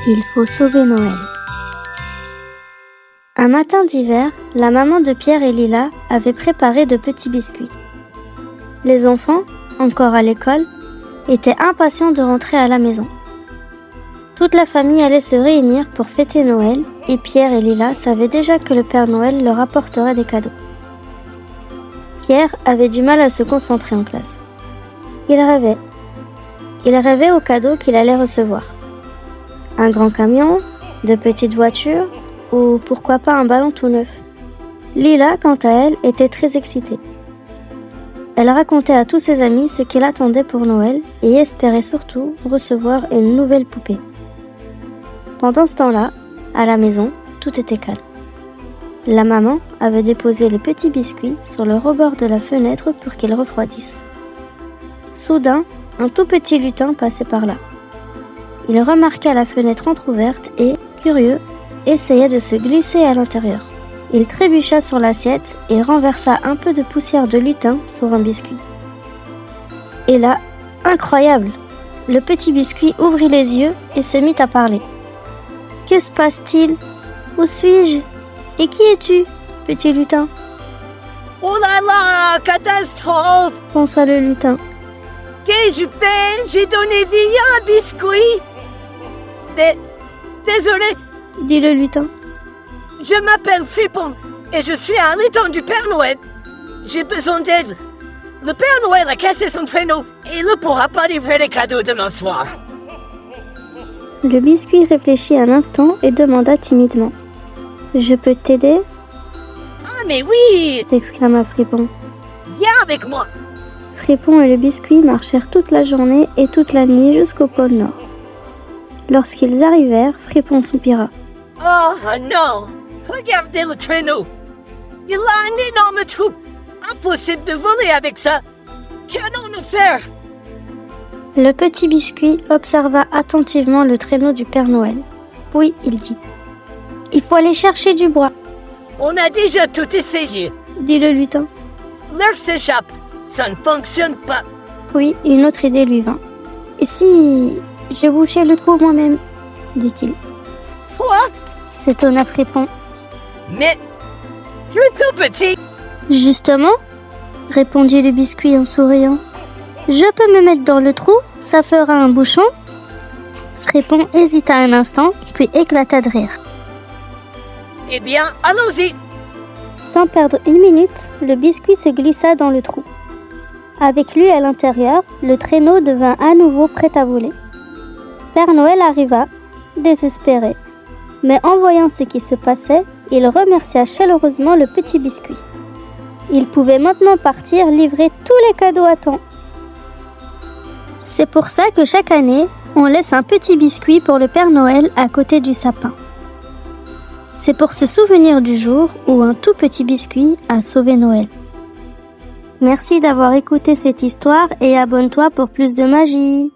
Il faut sauver Noël. Un matin d'hiver, la maman de Pierre et Lila avait préparé de petits biscuits. Les enfants, encore à l'école, étaient impatients de rentrer à la maison. Toute la famille allait se réunir pour fêter Noël et Pierre et Lila savaient déjà que le Père Noël leur apporterait des cadeaux. Pierre avait du mal à se concentrer en classe. Il rêvait. Il rêvait aux cadeaux qu'il allait recevoir. Un grand camion, de petites voitures ou pourquoi pas un ballon tout neuf. Lila, quant à elle, était très excitée. Elle racontait à tous ses amis ce qu'elle attendait pour Noël et espérait surtout recevoir une nouvelle poupée. Pendant ce temps-là, à la maison, tout était calme. La maman avait déposé les petits biscuits sur le rebord de la fenêtre pour qu'ils refroidissent. Soudain, un tout petit lutin passait par là. Il remarqua la fenêtre entr'ouverte et, curieux, essaya de se glisser à l'intérieur. Il trébucha sur l'assiette et renversa un peu de poussière de lutin sur un biscuit. Et là, incroyable! Le petit biscuit ouvrit les yeux et se mit à parler. « Que se passe-t-il? Où suis-je? Et qui es-tu, petit lutin ?» « Oh là là, catastrophe !» pensa le lutin. « Qu'ai-je fait? J'ai donné vie à un biscuit !»« Désolé, dit le lutin. Je m'appelle Fripon et je suis un lutin du Père Noël. J'ai besoin d'aide. Le Père Noël a cassé son traîneau et il ne pourra pas livrer les cadeaux demain soir. » Le biscuit réfléchit un instant et demanda timidement. « Je peux t'aider ?» ?»« Ah mais oui !» s'exclama Fripon. « Viens avec moi !» Fripon et le biscuit marchèrent toute la journée et toute la nuit jusqu'au pôle Nord. Lorsqu'ils arrivèrent, Fripon soupira. « Oh non! Regardez le traîneau! Il a un énorme trou! Impossible de voler avec ça! Qu'allons-nous faire ?» Le petit biscuit observa attentivement le traîneau du Père Noël. Puis il dit « Il faut aller chercher du bois. »« On a déjà tout essayé, » dit le lutin. « L'air s'échappe, ça ne fonctionne pas. » Puis une autre idée lui vint. « Et si je bouchais le trou moi-même » dit-il. « Quoi ?» s'étonna Fripon. « Mais je suis tout petit. » Justement, répondit le biscuit en souriant. Je peux me mettre dans le trou, ça fera un bouchon. Fripon hésita un instant, puis éclata de rire. Eh bien, allons-y. Sans perdre une minute, le biscuit se glissa dans le trou. Avec lui à l'intérieur, le traîneau devint à nouveau prêt à voler. Père Noël arriva, désespéré. Mais en voyant ce qui se passait, il remercia chaleureusement le petit biscuit. Il pouvait maintenant partir livrer tous les cadeaux à temps. C'est pour ça que chaque année, on laisse un petit biscuit pour le Père Noël à côté du sapin. C'est pour se souvenir du jour où un tout petit biscuit a sauvé Noël. Merci d'avoir écouté cette histoire et abonne-toi pour plus de magie.